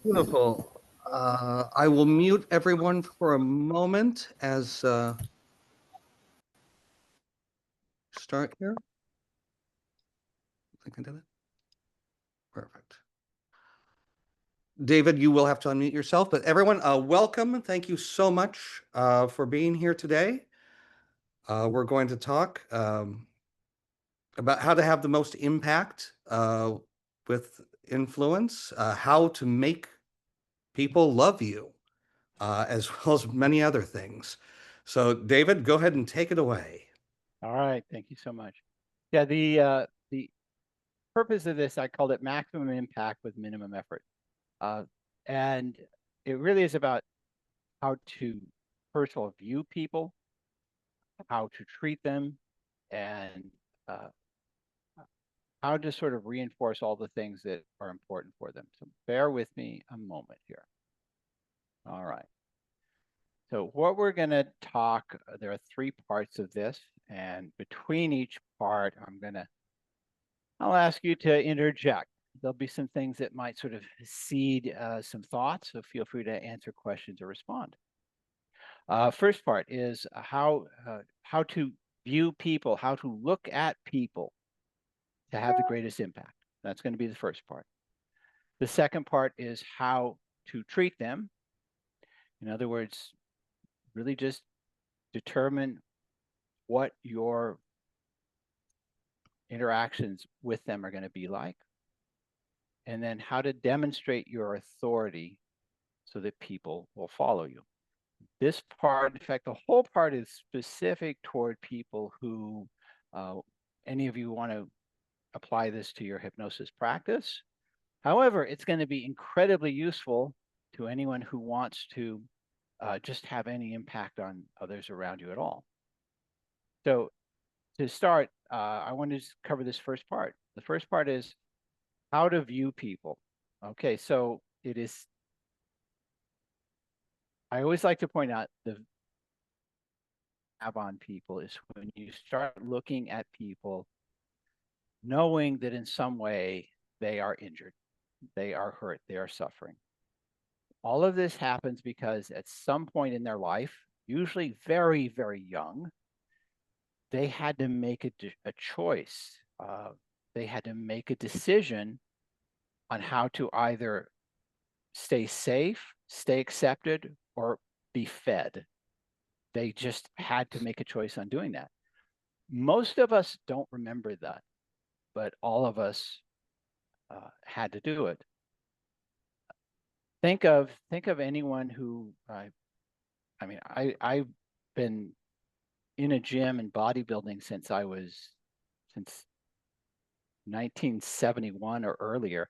Beautiful. I will mute everyone for a moment as start here. I think I did it. Perfect. David, you will have to unmute yourself, but everyone, welcome. Thank you so much for being here today. We're going to talk about how to have the most impact with influence, how to make people love you, as well as many other things. So, David, go ahead and take it away. All right, thank you so much. Yeah, the purpose of this, I called it maximum impact with minimum effort. And it really is about how to, first of all, view people, how to treat them, and how to sort of reinforce all the things that are important for them. So bear with me a moment here. All right. So what we're going to talk, there are 3 parts of this, and between each part, I'll ask you to interject. There'll be some things that might sort of seed some thoughts, so feel free to answer questions or respond. First part is how to view people, how to look at people to have the greatest impact. That's going to be the first part. The second part is how to treat them. In other words, really just determine what your interactions with them are going to be like. And then how to demonstrate your authority so that people will follow you. This part, in fact, the whole part is specific toward people who, any of you want to apply this to your hypnosis practice. However, it's going to be incredibly useful to anyone who wants to just have any impact on others around you at all. So to start, I want to just cover this first part. The first part is how to view people. Okay, so it is, I always like to point out the have on people is when you start looking at people knowing that in some way they are injured, they are hurt, they are suffering. All of this happens because at some point in their life, usually very, very young, they had to make a choice. They had to make a decision on how to either stay safe, stay accepted, or be fed. They just had to make a choice on doing that. Most of us don't remember that, but all of us had to do it. Think of anyone who, I've been in a gym and bodybuilding since 1971 or earlier.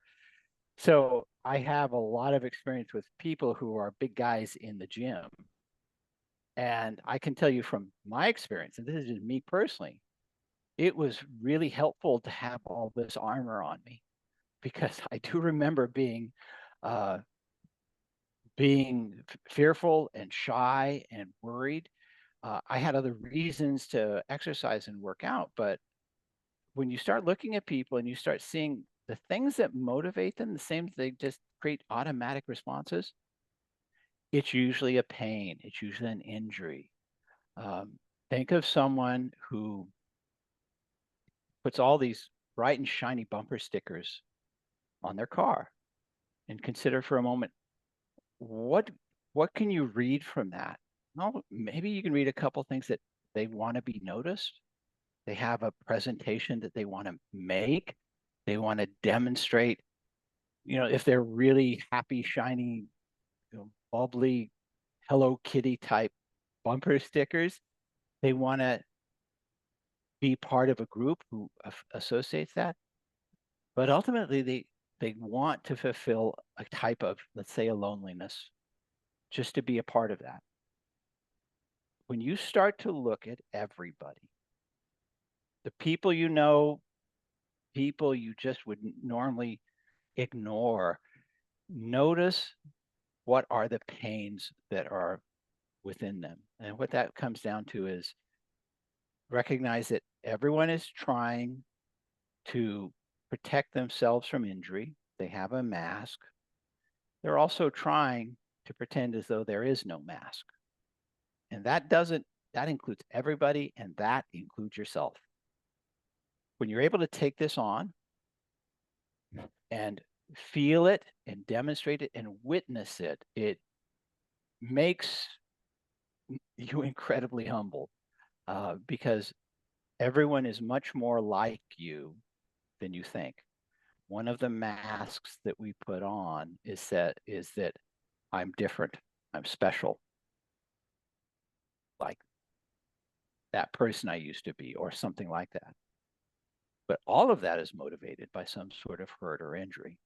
So I have a lot of experience with people who are big guys in the gym. And I can tell you from my experience, and this is just me personally, it was really helpful to have all this armor on me, because I do remember being fearful and shy and worried. I had other reasons to exercise and work out, but when you start looking at people and you start seeing the things that motivate them, the same, they just create automatic responses. It's usually a pain. It's usually an injury. Think of someone who puts all these bright and shiny bumper stickers on their car, and consider for a moment, what can you read from that? Well, maybe you can read a couple things that they want to be noticed. They have a presentation that they want to make. They want to demonstrate, if they're really happy, shiny, bubbly, Hello Kitty type bumper stickers, they want to be part of a group who associates that. But ultimately, they want to fulfill a type of, let's say, a loneliness, just to be a part of that. When you start to look at everybody, the people you know, people you just would normally ignore, notice what are the pains that are within them. And what that comes down to is recognize that everyone is trying to protect themselves from injury. they have a mask, they're also trying to pretend as though there is no mask. And that includes everybody, and that includes yourself. When you're able to take this on and feel it and demonstrate it and witness it, it makes you incredibly humble, because everyone is much more like you than you think. One of the masks that we put on is that I'm different, I'm special, like that person I used to be, or something like that. But all of that is motivated by some sort of hurt or injury.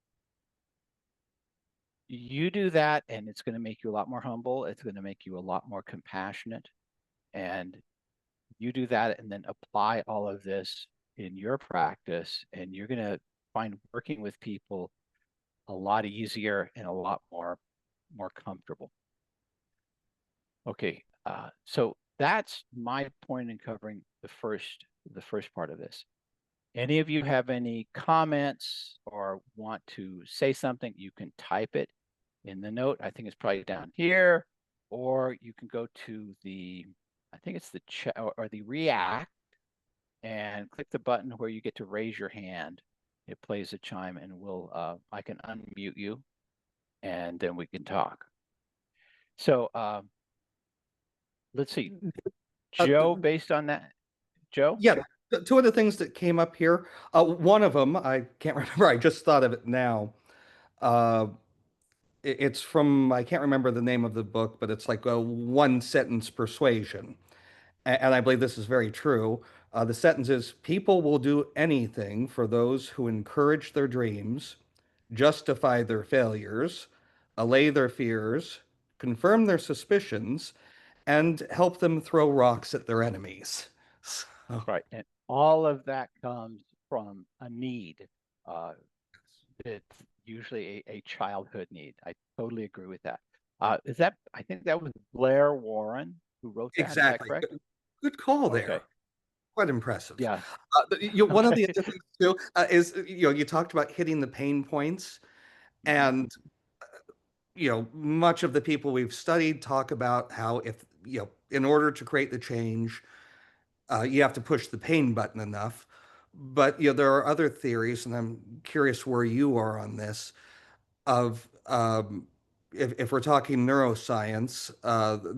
You do that, and it's going to make you a lot more humble. It's going to make you a lot more compassionate. And you do that and then apply all of this in your practice, and you're going to find working with people a lot easier and a lot more comfortable. Okay, so that's my point in covering the first part of this. Any of you have any comments or want to say something, you can type it in the note. I think it's probably down here, or you can go to the, I think it's the chat or the React, and click the button where you get to raise your hand. It plays a chime, and I can unmute you, and then we can talk. So let's see, Joe, based on that, Joe? Yeah, two of the things that came up here. One of them, I can't remember. I just thought of it now. Uh, it's from, I can't remember the name of the book, but it's like a one sentence persuasion. And I believe this is very true. The sentence is, people will do anything for those who encourage their dreams, justify their failures, allay their fears, confirm their suspicions, and help them throw rocks at their enemies. So, Right. And all of that comes from a need. It's usually a childhood need. I totally agree with that. I think that was Blair Warren who wrote that. Is that exactly. correct? Good call Okay. there. Quite impressive. Yeah. One of the Okay. other things too is, you talked about hitting the pain points, Mhm. and much of the people we've studied talk about how, if in order to create the change, you have to push the pain button enough. But there are other theories, and I'm curious where you are on this. Of if we're talking neuroscience,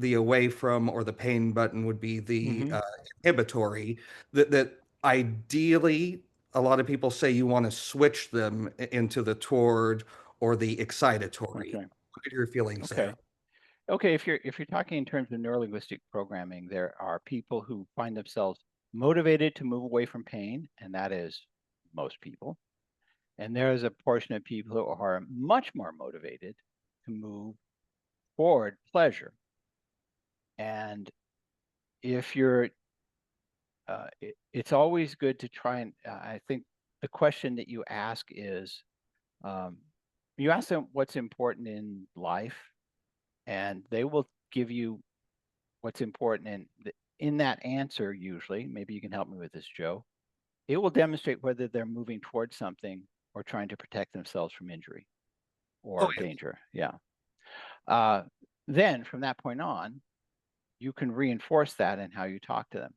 the away from or the pain button would be the Mhm. inhibitory. That ideally, a lot of people say you want to switch them into the toward or the excitatory. Okay. What are your feelings there? Okay. Okay. If you're talking in terms of neurolinguistic programming, there are people who find themselves motivated to move away from pain, and that is most people. And there is a portion of people who are much more motivated to move forward pleasure. And if you're, it's always good to try and, I think the question that you ask is, um, you ask them what's important in life, and they will give you what's important. And in that answer, usually, maybe you can help me with this, Joe, it will demonstrate whether they're moving towards something or trying to protect themselves from injury Oh, or yeah. danger. Yeah. Uh, then from that point on, you can reinforce that in how you talk to them.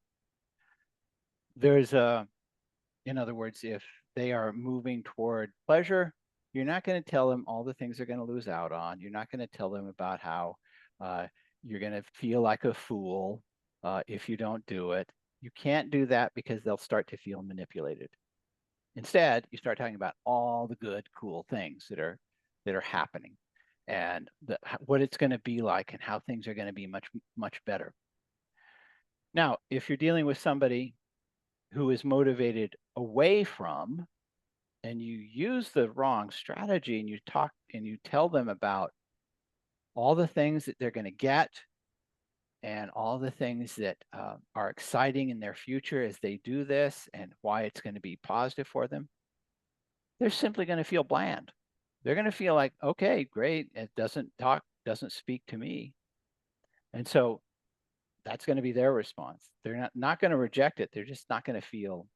There's in other words, if they are moving toward pleasure, you're not going to tell them all the things they're going to lose out on. You're not going to tell them about how uh, you're going to feel like a fool if you don't do it. You can't do that because they'll start to feel manipulated. Instead, you start talking about all the good, cool things that are happening, and what it's going to be like, and how things are going to be much better. Now, if you're dealing with somebody who is motivated away from, and you use the wrong strategy, and you talk and you tell them about all the things that they're going to get, and all the things that are exciting in their future as they do this, and why it's going to be positive for them, they're simply going to feel bland. They're going to feel like, okay, great, it doesn't speak to me. And so that's going to be their response. They're not going to reject it. They're just not going to feel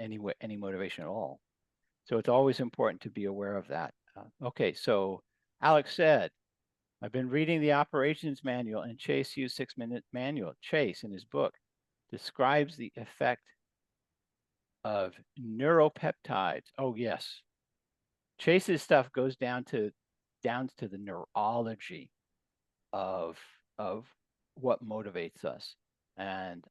any motivation at all. So it's always important to be aware of that. Okay, so Alex said, I've been reading the operations manual and Chase Hughes 6-minute manual. Chase, in his book, describes the effect of neuropeptides. Oh, yes. Chase's stuff goes down to the neurology of what motivates us. And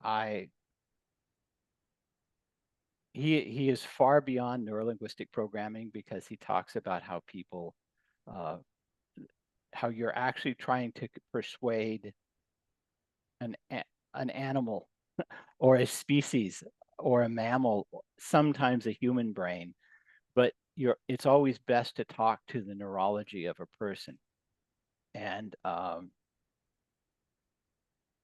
he is far beyond neurolinguistic programming, because he talks about how people how you're actually trying to persuade an animal or a species or a mammal, sometimes a human brain, but it's always best to talk to the neurology of a person. And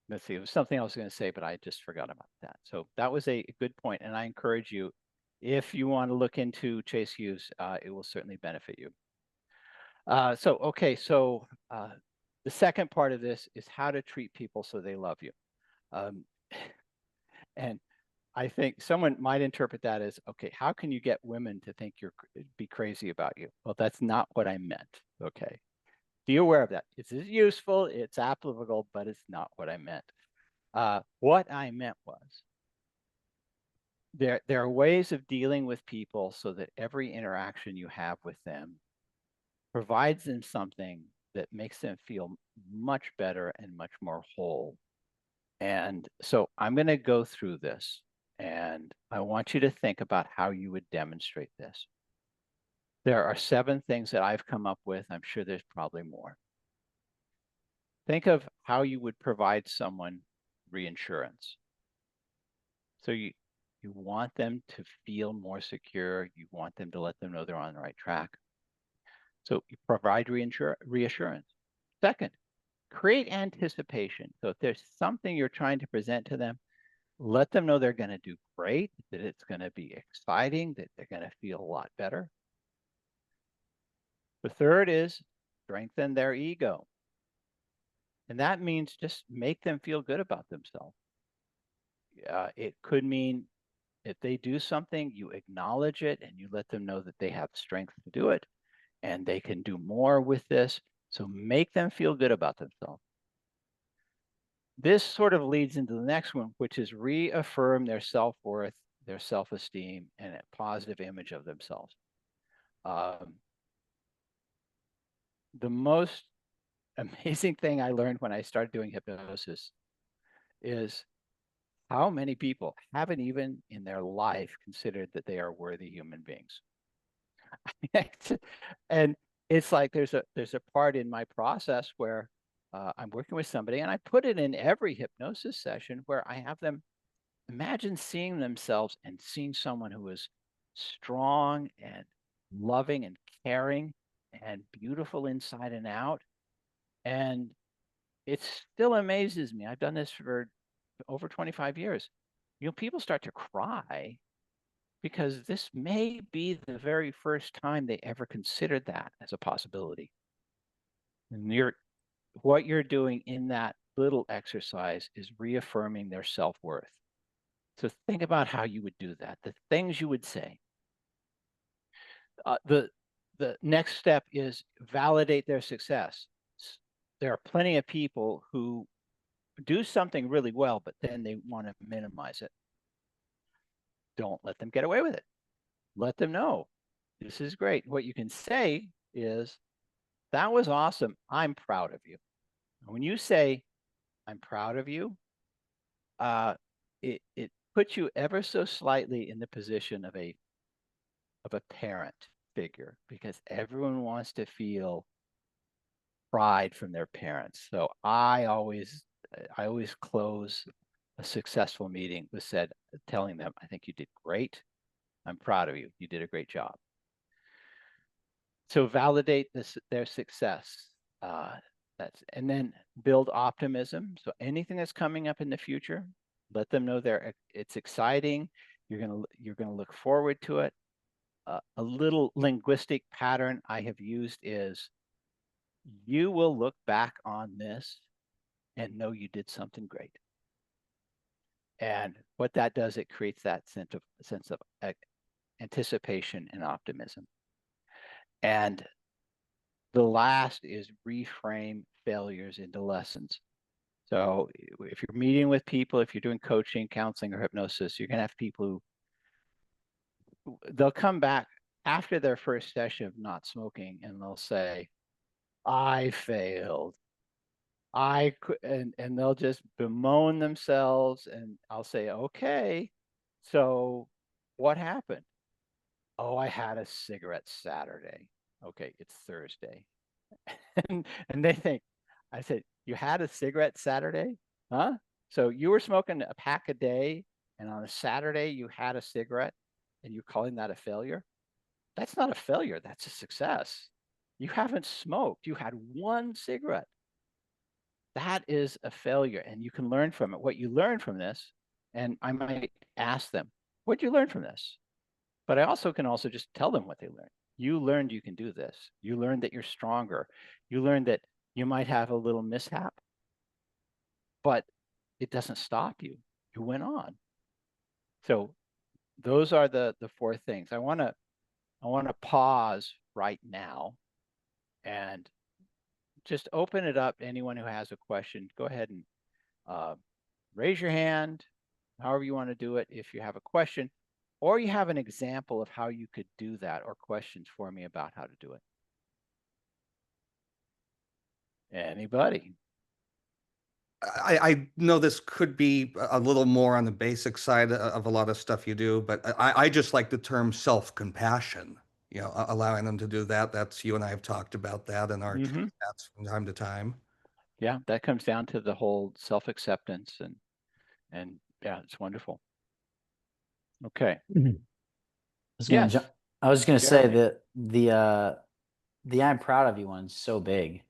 let's see, it was something I was going to say, but I just forgot about that. So that was a good point, and I encourage you, if you want to look into Chase Hughes, it will certainly benefit you. So the second part of this is how to treat people so they love you. And I think someone might interpret that as, okay, how can you get women to think be crazy about you? Well, that's not what I meant. Okay. Be aware of that. It's useful, it's applicable, but it's not what I meant. What I meant was there are ways of dealing with people so that every interaction you have with them provides them something that makes them feel much better and much more whole. And so I'm going to go through this, and I want you to think about how you would demonstrate this. There are 7 things that I've come up with. I'm sure there's probably more. Think of how you would provide someone reinsurance. So you want them to feel more secure. You want them to let them know they're on the right track. So you provide reassurance. Second, create anticipation. So if there's something you're trying to present to them, let them know they're going to do great, that it's going to be exciting, that they're going to feel a lot better. The third is strengthen their ego. And that means just make them feel good about themselves. It could mean if they do something, you acknowledge it and you let them know that they have strength to do it and they can do more with this. So make them feel good about themselves. This sort of leads into the next one, which is reaffirm their self-worth, their self-esteem, and a positive image of themselves. The most amazing thing I learned when I started doing hypnosis is how many people haven't even in their life considered that they are worthy human beings. And it's like there's a part in my process where I'm working with somebody, and I put it in every hypnosis session where I have them imagine seeing themselves and seeing someone who is strong and loving and caring and beautiful inside and out. And it still amazes me. I've done this for over 25 years. People start to cry because this may be the very first time they ever considered that as a possibility. And what you're doing in that little exercise is reaffirming their self-worth. So think about how you would do that, the things you would say. The next step is validate their success. There are plenty of people who do something really well, but then they want to minimize it. Don't let them get away with it. Let them know this is great. What you can say is, that was awesome. I'm proud of you. When you say, I'm proud of you, it puts you ever so slightly in the position of a parent figure, because everyone wants to feel pride from their parents. So I always close a successful meeting with telling them, I think you did great. I'm proud of you. You did a great job. So validate their success. And then build optimism. So anything that's coming up in the future, let them know it's exciting. You're gonna look forward to it. A little linguistic pattern I have used is, you will look back on this and know you did something great. And what that does, it creates that sense of anticipation, and optimism. And the last is reframe failures into lessons. So if you're meeting with people, if you're doing coaching, counseling, or hypnosis, you're going to have people who they'll come back after their first session of not smoking and they'll say, I failed. And they'll just bemoan themselves. And I'll say, okay, so what happened? Oh, I had a cigarette Saturday. Okay, it's Thursday. and they think, I said, you had a cigarette Saturday? Huh? So you were smoking a pack a day, and on a Saturday you had a cigarette, and you're calling that a failure? That's not a failure. That's a success. You haven't smoked. You had one cigarette. That is a failure, and you can learn from it. What you learn from this, and I might ask them, what did you learn from this? But I also can also just tell them what they learned. You learned you can do this. You learned that you're stronger. You learned that you might have a little mishap, but it doesn't stop you. You went on. So those are the four things. I want to pause right now and just open it up to anyone who has a question. Go ahead and raise your hand, however you want to do it. If you have a question, or you have an example of how you could do that, or questions for me about how to do it. Anybody? I know this could be a little more on the basic side of a lot of stuff you do, but I just like the term self-compassion, allowing them to do that. That's, you and I have talked about that in our chats from time to time. Yeah, that comes down to the whole self-acceptance and yeah, it's wonderful. Okay. I was gonna Yes, I was just gonna say Jeremy. that the I'm proud of you one's so big.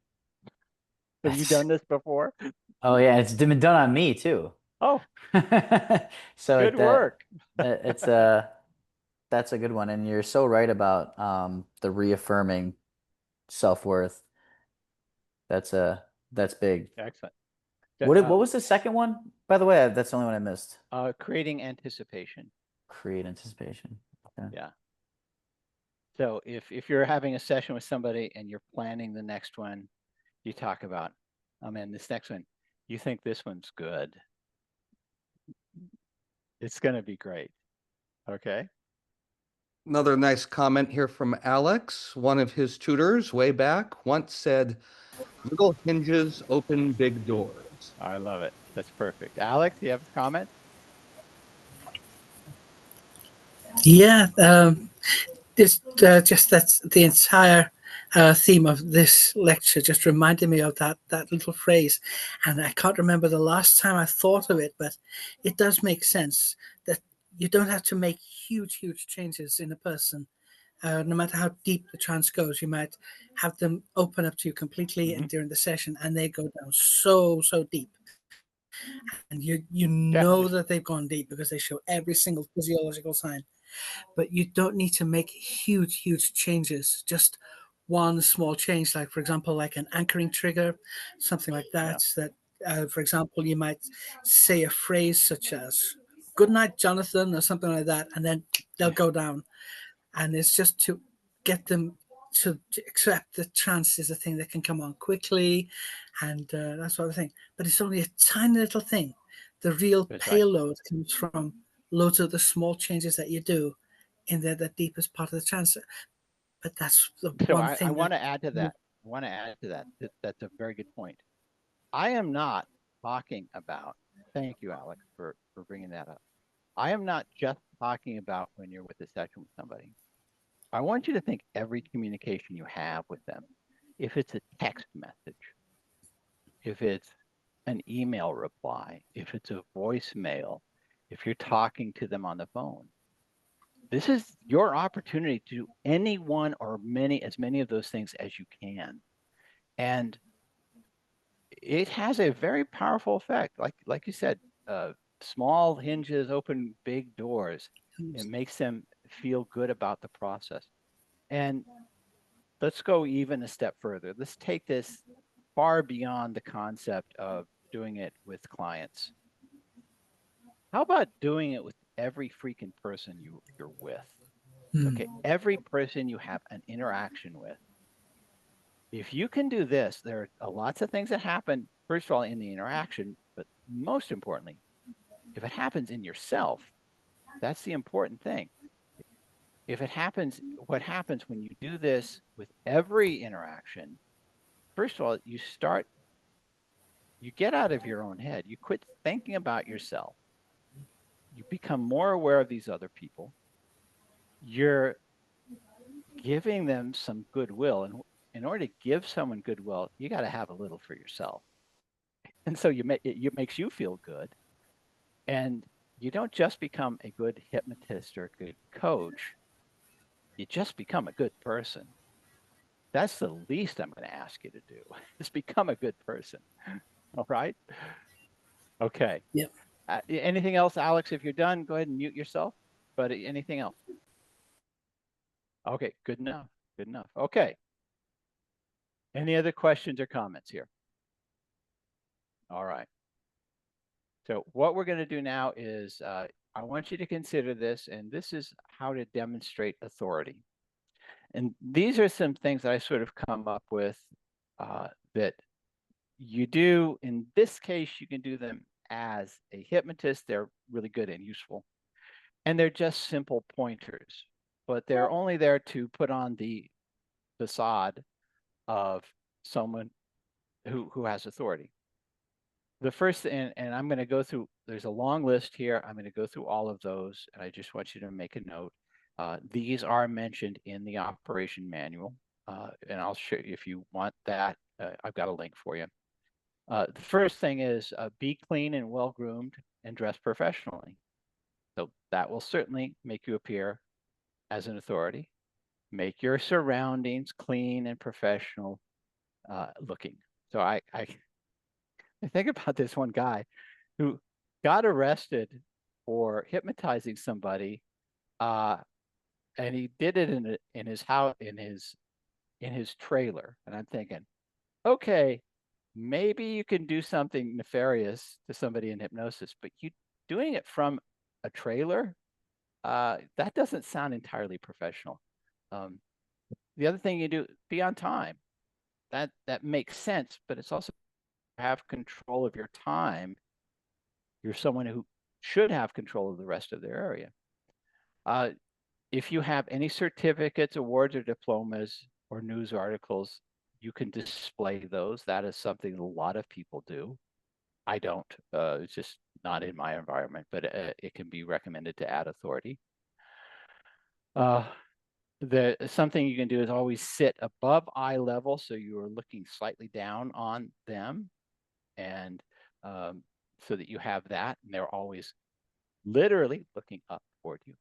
Have you done this before? Oh yeah, it's been done on me too. Oh, So good work. it's that's a good one, and you're so right about the reaffirming self-worth. That's big. Excellent. What was the second one? By the way, that's the only one I missed. Creating anticipation. Create anticipation. Okay. Yeah. So if you're having a session with somebody and you're planning the next one, you talk about, oh man, this next one, you think this one's good. It's going to be great. Okay. Another nice comment here from Alex. One of his tutors way back once said, little hinges open big doors. I love it. That's perfect. Alex, do you have a comment? Yeah, it's just that's the entire theme of this lecture just reminded me of that little phrase, and I can't remember the last time I thought of it, but it does make sense that you don't have to make huge changes in a person. No matter how deep the trance goes, you might have them open up to you completely and during the session, and they go down so deep, and you know that they've gone deep because they show every single physiological sign. But you don't need to make huge changes. Just one small change, like for example, like an anchoring trigger, something like that. Yeah. That, for example, you might say a phrase such as "Good night, Jonathan" or something like that, and then they'll go down. And it's just to get them to accept that trance is a thing that can come on quickly, and that sort of thing. But it's only a tiny little thing. The real That's right. payload comes from loads of the small changes that you do in the deepest part of the trance. But that's the So one I thing that want to add to that. I want to add to that. That's a very good point. I am not talking about, thank you, Alex, for bringing that up. I am not just talking about when you're with a session with somebody. I want you to think every communication you have with them. If it's a text message, if it's an email reply, if it's a voicemail, if you're talking to them on the phone, this is your opportunity to do any one or as many of those things as you can. And it has a very powerful effect. Like you said, small hinges open big doors. It makes them feel good about the process. And let's go even a step further. Let's take this far beyond the concept of doing it with clients. How about doing it with every freaking person you're with? Okay, every person you have an interaction with, if you can do this, there are lots of things that happen, first of all, in the interaction, but most importantly, if it happens in yourself, that's the important thing. If it happens, what happens when you do this with every interaction, first of all, you get out of your own head. You quit thinking about yourself. You become more aware of these other people. You're giving them some goodwill. And in order to give someone goodwill, you got to have a little for yourself. And so it makes you feel good. And you don't just become a good hypnotist or a good coach. You just become a good person. That's the least I'm going to ask you to do, is become a good person. All right. Okay. Yep. Anything else, Alex? If you're done, go ahead and mute yourself. But anything else? Okay, good enough. Good enough. Okay. Any other questions or comments here? All right. So what we're going to do now is I want you to consider this, and this is how to demonstrate authority. And these are some things that I sort of come up with that you do. In this case, you can do them as a hypnotist. They're really good and useful. And they're just simple pointers, but they're only there to put on the facade of someone who has authority. The first, and I'm going to go through, there's a long list here. I'm going to go through all of those, and I just want you to make a note. These are mentioned in the operation manual, and I'll show you if you want that. I've got a link for you. The first thing is be clean and well-groomed and dress professionally. So that will certainly make you appear as an authority. Make your surroundings clean and professional looking. So I think about this one guy who got arrested for hypnotizing somebody, and he did it in his house, in his trailer. And I'm thinking, okay, maybe you can do something nefarious to somebody in hypnosis, but you doing it from a trailer, that doesn't sound entirely professional. The other thing you do, be on time. That makes sense, but it's also have control of your time. You're someone who should have control of the rest of their area. If you have any certificates, awards, or diplomas, or news articles, you can display those. That is something a lot of people do. I don't. It's just not in my environment, but it can be recommended to add authority. Something you can do is always sit above eye level, so you are looking slightly down on them, and so that you have that, and they're always literally looking up toward you.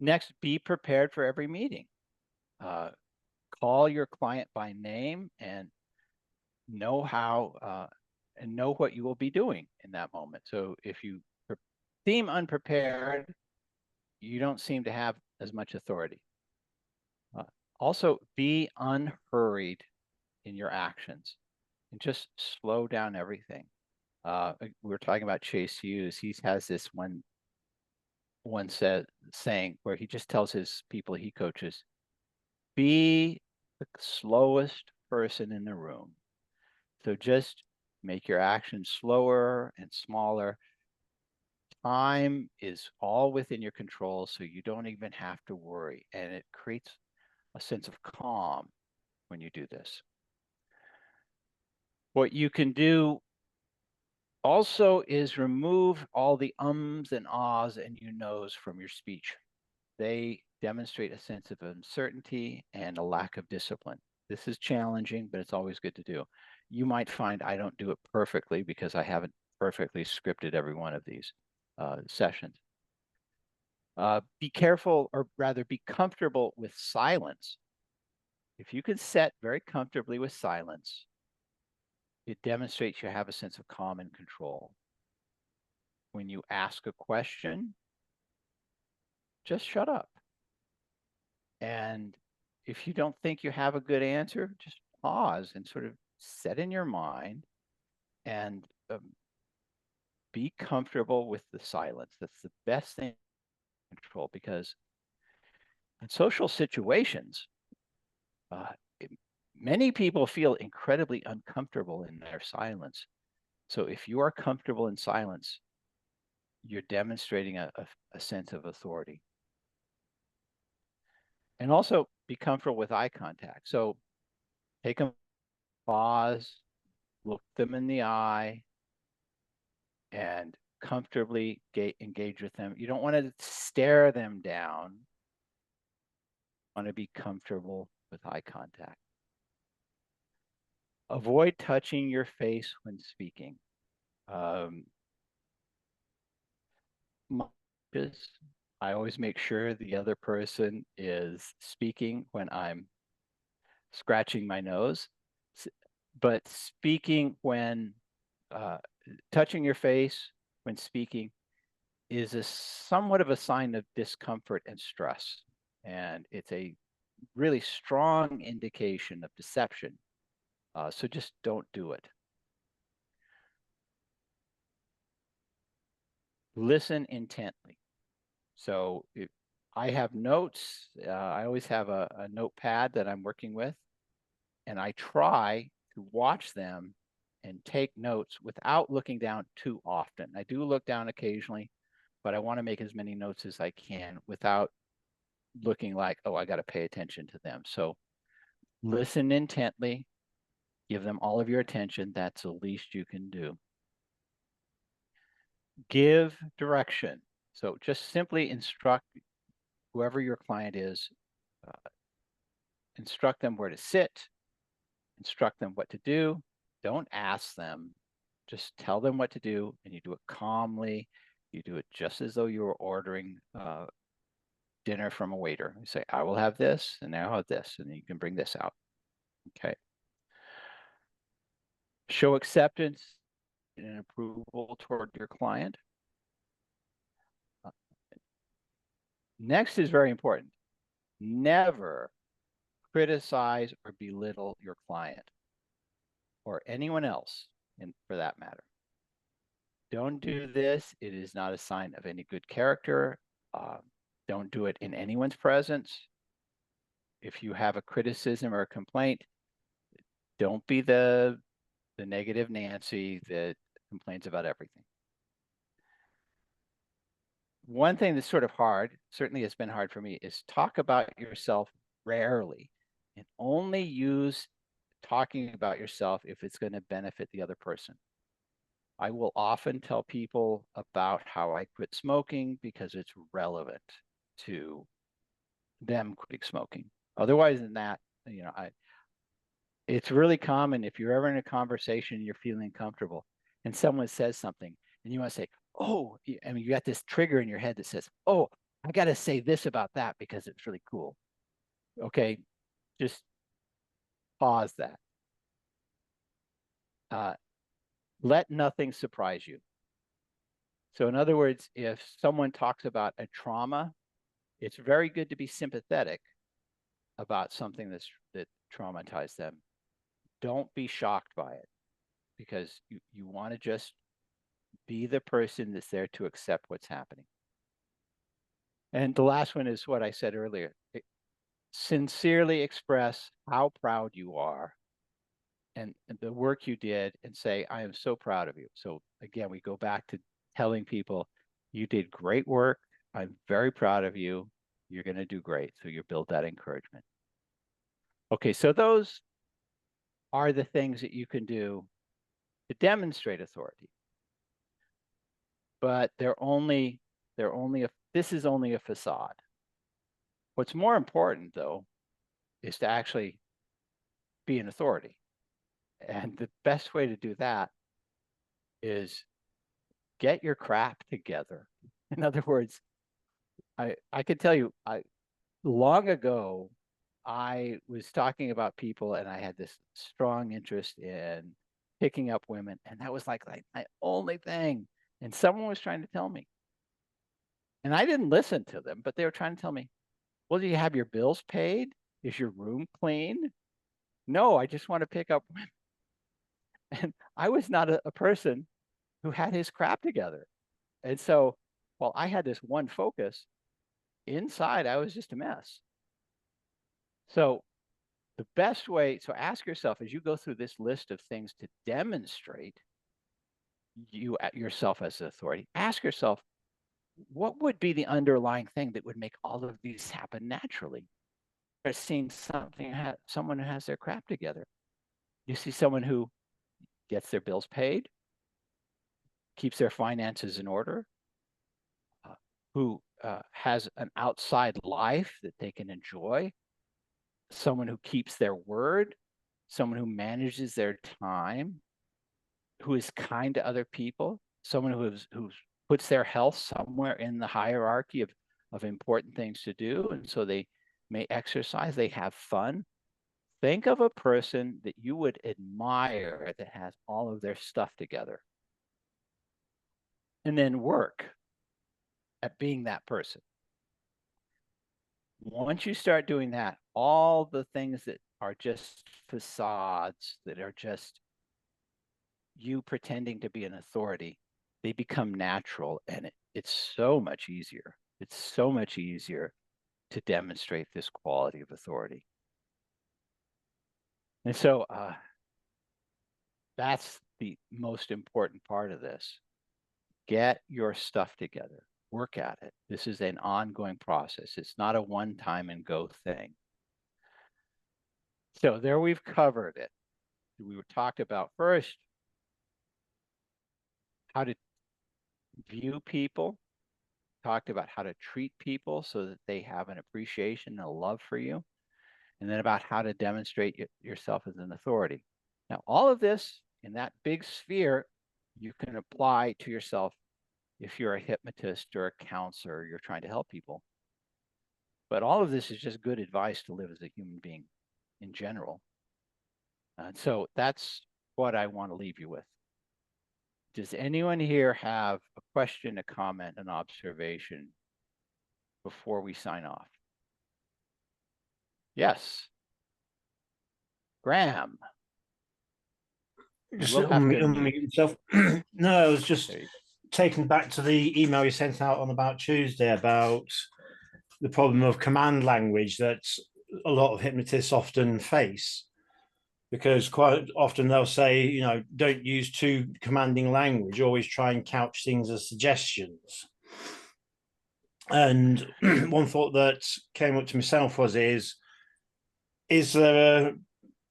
Next, be prepared for every meeting. Call your client by name and know how and know what you will be doing in that moment. So if you seem unprepared, you don't seem to have as much authority. Also, be unhurried in your actions and just slow down everything. We were talking about Chase Hughes. He has this one saying where he just tells his people he coaches, be the slowest person in the room. So just make your actions slower and smaller. Time is all within your control, so you don't even have to worry. And it creates a sense of calm when you do this. What you can do also is remove all the ums and ahs and you knows from your speech. They demonstrate a sense of uncertainty and a lack of discipline. This is challenging, but it's always good to do. You might find I don't do it perfectly because I haven't perfectly scripted every one of these sessions. Be careful, or rather be comfortable with silence. If you can set very comfortably with silence, it demonstrates you have a sense of calm and control. When you ask a question, just shut up. And if you don't think you have a good answer, just pause and sort of set in your mind and be comfortable with the silence. That's the best thing control, because in social situations, many people feel incredibly uncomfortable in their silence. So if you are comfortable in silence, you're demonstrating a sense of authority. And also be comfortable with eye contact. So take a pause, look them in the eye, and comfortably engage with them. You don't want to stare them down. You want to be comfortable with eye contact. Avoid touching your face when speaking. I always make sure the other person is speaking when I'm scratching my nose, but speaking when touching your face when speaking is somewhat of a sign of discomfort and stress, and it's a really strong indication of deception. So just don't do it. Listen intently. So if I have notes, I always have a notepad that I'm working with, and I try to watch them and take notes without looking down too often. I do look down occasionally, but I want to make as many notes as I can without looking like, oh, I got to pay attention to them. So listen intently, give them all of your attention. That's the least you can do. Give direction. So just simply instruct whoever your client is, instruct them where to sit, instruct them what to do. Don't ask them, just tell them what to do, and you do it calmly. You do it just as though you were ordering dinner from a waiter. You say, I will have this, and I'll have this, and you can bring this out. Okay. Show acceptance and approval toward your client. Next is very important. Never criticize or belittle your client or anyone else, for that matter. Don't do this. It is not a sign of any good character. Don't do it in anyone's presence. If you have a criticism or a complaint, don't be the negative Nancy that complains about everything. One thing that's sort of hard, certainly has been hard for me, is talk about yourself rarely, and only use talking about yourself if it's going to benefit the other person. I will often tell people about how I quit smoking because it's relevant to them quitting smoking. Otherwise than that, it's really common if you're ever in a conversation, you're feeling comfortable, and someone says something, and you want to say, oh, I mean, you got this trigger in your head that says, oh, I got to say this about that because it's really cool. Okay, just pause that. Let nothing surprise you. So in other words, if someone talks about a trauma, it's very good to be sympathetic about something that traumatized them. Don't be shocked by it, because you want to just be the person that's there to accept what's happening. And the last one is what I said earlier. Sincerely express how proud you are and the work you did, and say, I am so proud of you. So again, we go back to telling people, you did great work. I'm very proud of you. You're going to do great. So you build that encouragement. Okay, so those are the things that you can do to demonstrate authority. But this is only a facade. What's more important, though, is to actually be an authority. And the best way to do that is get your crap together. In other words, I could tell you, long ago, I was talking about people, and I had this strong interest in picking up women, and that was like my only thing. And someone was trying to tell me, and I didn't listen to them, but they were trying to tell me, well, do you have your bills paid? Is your room clean? No, I just want to pick up women. And I was not a person who had his crap together. And so, while I had this one focus, inside, I was just a mess. So the best way, so ask yourself as you go through this list of things to demonstrate yourself as an authority, ask yourself, what would be the underlying thing that would make all of these happen naturally? You're seeing someone who has their crap together. You see someone who gets their bills paid, keeps their finances in order, who has an outside life that they can enjoy, someone who keeps their word, someone who manages their time, who is kind to other people, someone who puts their health somewhere in the hierarchy of important things to do. And so they may exercise, they have fun. Think of a person that you would admire that has all of their stuff together. And then work at being that person. Once you start doing that, all the things that are just facades, that are just you pretending to be an authority, they become natural, and it's so much easier. It's so much easier to demonstrate this quality of authority. And so that's the most important part of this. Get your stuff together. Work at it. This is an ongoing process. It's not a one-time and go thing. So there we've covered it. We talked about first how to view people, talked about how to treat people so that they have an appreciation and a love for you, and then about how to demonstrate yourself as an authority. Now, all of this in that big sphere, you can apply to yourself if you're a hypnotist or a counselor, you're trying to help people. But all of this is just good advice to live as a human being in general. And so that's what I want to leave you with. Does anyone here have a question, a comment, an observation before we sign off? Yes. Graham. Just We'll have to unmute yourself. No, I was just There you go. taken back to the email you sent out on about Tuesday about the problem of command language that a lot of hypnotists often face. Because quite often they'll say, you know, don't use too commanding language, always try and couch things as suggestions. And one thought that came up to myself was, is there a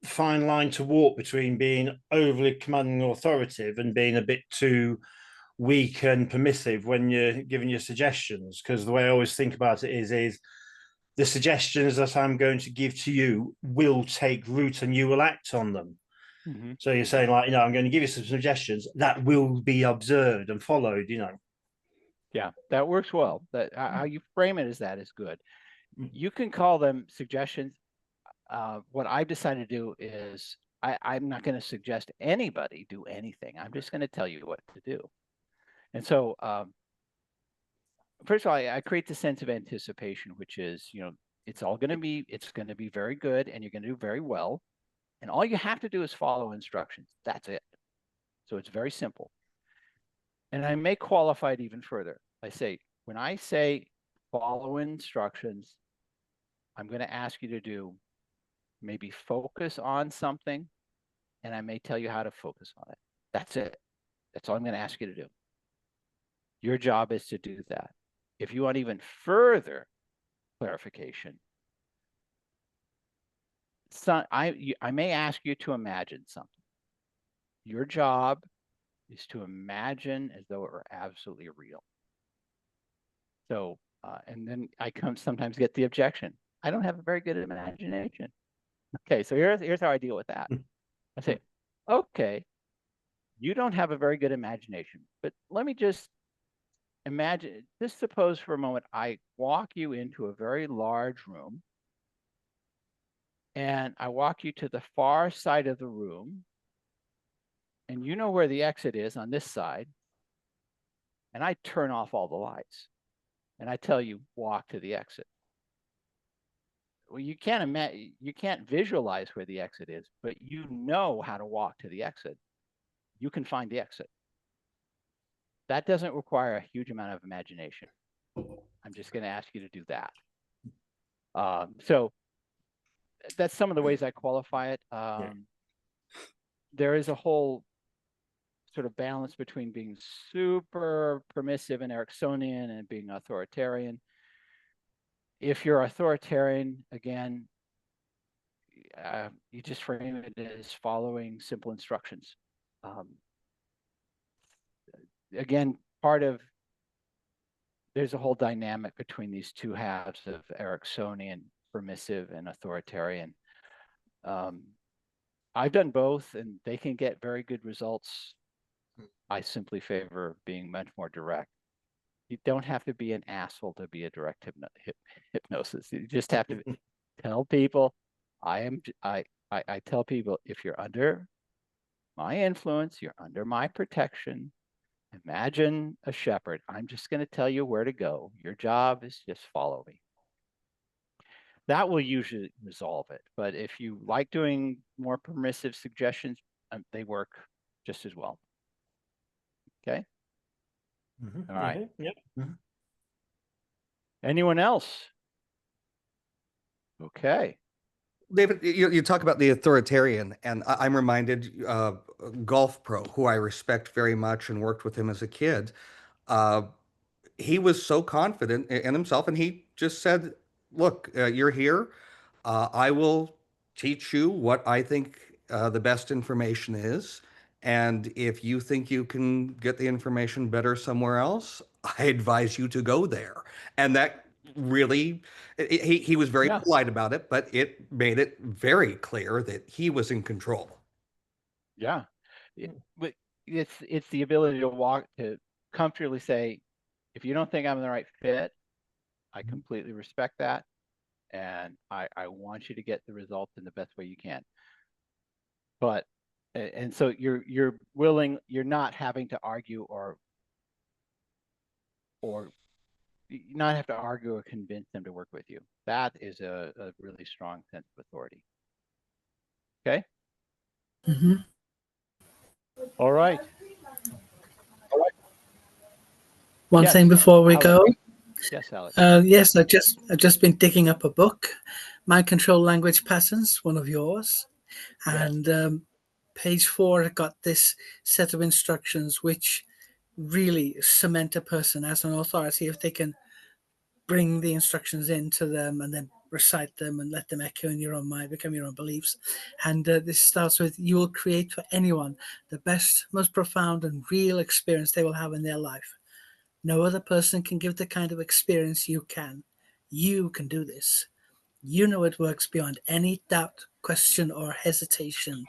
fine line to walk between being overly commanding or authoritative and being a bit too weak and permissive when you're giving your suggestions? Because the way I always think about it is the suggestions that I'm going to give to you will take root and you will act on them. Mm-hmm. So you're saying, like, you know, I'm going to give you some suggestions that will be observed and followed, you know. Yeah, that works well. That how you frame it is good. You can call them suggestions. What I've decided to do is I'm not going to suggest anybody do anything. I'm just going to tell you what to do. And so, first of all, I create the sense of anticipation, which is, you know, it's going to be very good, and you're going to do very well. And all you have to do is follow instructions. That's it. So it's very simple. And I may qualify it even further. When I say follow instructions, I'm going to ask you to do maybe focus on something, and I may tell you how to focus on it. That's it. That's all I'm going to ask you to do. Your job is to do that. If you want even further clarification, I may ask you to imagine something. Your job is to imagine as though it were absolutely real. So, and then I sometimes get the objection. I don't have a very good imagination. Okay, so here's how I deal with that. I say, okay, you don't have a very good imagination, but let me just imagine, just suppose for a moment, I walk you into a very large room, and I walk you to the far side of the room, and you know where the exit is on this side, and I turn off all the lights, and I tell you, walk to the exit. Well, you can't visualize where the exit is, but you know how to walk to the exit. You can find the exit. That doesn't require a huge amount of imagination. I'm just going to ask you to do that. So that's some of the ways I qualify it. There is a whole sort of balance between being super permissive and Ericksonian and being authoritarian. If you're authoritarian, again, you just frame it as following simple instructions. Again, there's a whole dynamic between these two halves of Ericksonian, permissive, and authoritarian. I've done both, and they can get very good results. I simply favor being much more direct. You don't have to be an asshole to be a direct hypnosis. You just have to tell people, I tell people, if you're under my influence, you're under my protection. Imagine a shepherd. I'm just going to tell you where to go. Your job is just follow me. That will usually resolve it. But if you like doing more permissive suggestions, they work just as well. Okay. All right. Yep. Anyone else? Okay. David, you talk about the authoritarian, and I'm reminded Golf Pro, who I respect very much and worked with him as a kid. He was so confident in himself, and he just said, look, you're here. I will teach you what I think the best information is. And if you think you can get the information better somewhere else, I advise you to go there. And that really, he was very polite about it, but it made it very clear that he was in control. Yeah. But it's the ability to comfortably say, if you don't think I'm the right fit, I completely respect that. And I want you to get the results in the best way you can. But, and so you're willing, you're not having to argue or not have to argue or convince them to work with you. That is a really strong sense of authority. Okay. Mm-hmm. All right. One Yes, thing before we Alex. go. Yes, Alex. Yes, I've just been digging up a book, Mind Control Language Patterns, one of yours, and page 4 it got this set of instructions which really cement a person as an authority if they can bring the instructions into them and then recite them and let them echo in your own mind, become your own beliefs. And this starts with, you will create for anyone the best, most profound and real experience they will have in their life. No other person can give the kind of experience you can. You can do this. You know it works beyond any doubt, question, or hesitation.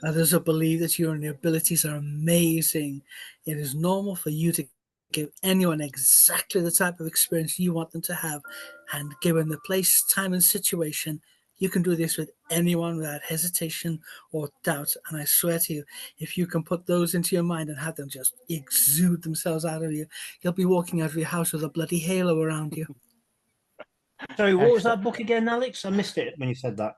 Others will believe that you and your abilities are amazing. It is normal for you to give anyone exactly the type of experience you want them to have. And given the place, time, and situation, you can do this with anyone without hesitation or doubt. And I swear to you, if you can put those into your mind and have them just exude themselves out of you, you'll be walking out of your house with a bloody halo around you. Sorry, what was that book again, Alex? I missed it when you said that.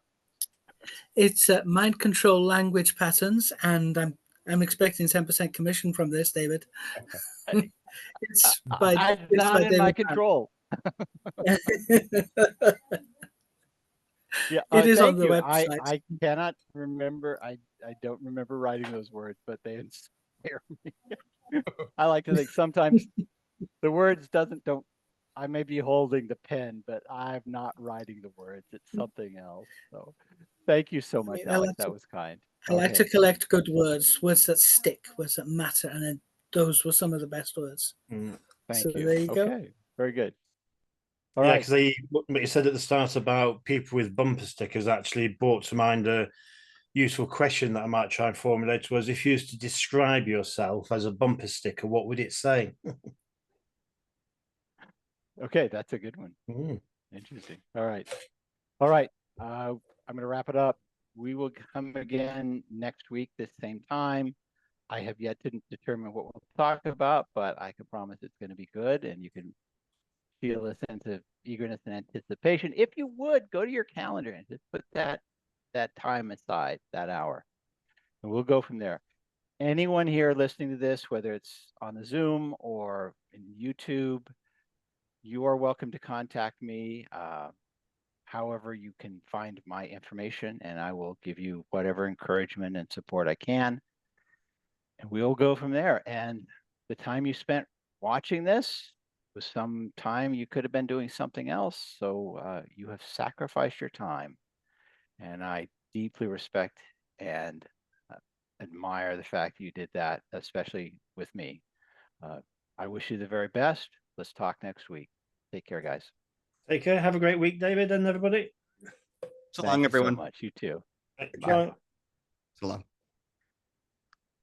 It's Mind Control Language Patterns, and I'm expecting 10% commission from this, David. It's not in my David control. Yeah, It is on thank the you. website. I cannot remember. I don't remember writing those words, but they inspire me. I like to think sometimes the words don't. I may be holding the pen, but I'm not writing the words. It's something else. So, thank you so much, Alex. That was kind. I like to collect good words that stick, words that matter, and then those were some of the best words. Thank so you. There you go. Okay, very good. All yeah, right. because what you said at the start about people with bumper stickers actually brought to mind a useful question that I might try and formulate was, if you used to describe yourself as a bumper sticker, what would it say? Okay, that's a good one. Interesting. All right. All right. I'm going to wrap it up. We will come again next week, this same time. I have yet to determine what we'll talk about, but I can promise it's going to be good, and you can feel a sense of eagerness and anticipation. If you would, go to your calendar and just put that time aside, that hour, and we'll go from there. Anyone here listening to this, whether it's on the Zoom or in YouTube, You are welcome to contact me. However, you can find my information, and I will give you whatever encouragement and support I can. And we'll go from there. And the time you spent watching this was some time you could have been doing something else. So you have sacrificed your time. And I deeply respect and admire the fact you did that, especially with me. I wish you the very best. Let's talk next week. Take care, guys. Take care. Have a great week, David, and everybody. So Thank long, you everyone. so much. You too. Bye. So long.